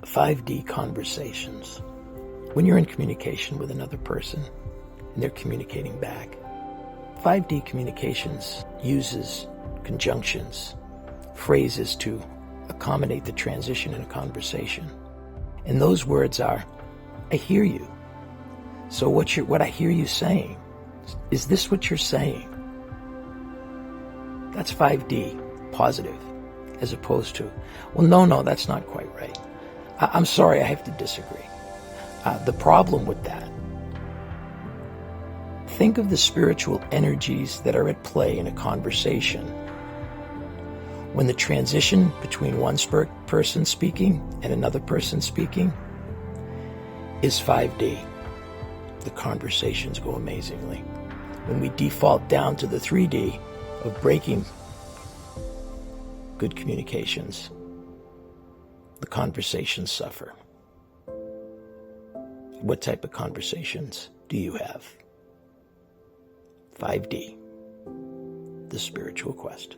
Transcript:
5D conversations. When you're in communication with another person and they're communicating back, 5D communications uses conjunctions, phrases to accommodate the transition in a conversation. And those words are, I hear you. So what I hear you saying, is this what you're saying? That's 5D, positive, as opposed to, well, no, that's not quite right. I'm sorry, I have to disagree. The problem with that, think of the spiritual energies that are at play in a conversation. When the transition between one person speaking and another person speaking is 5D, the conversations go amazingly. When we default down to the 3D of breaking good communications, the conversations suffer. What type of conversations do you have? 5D, the spiritual quest.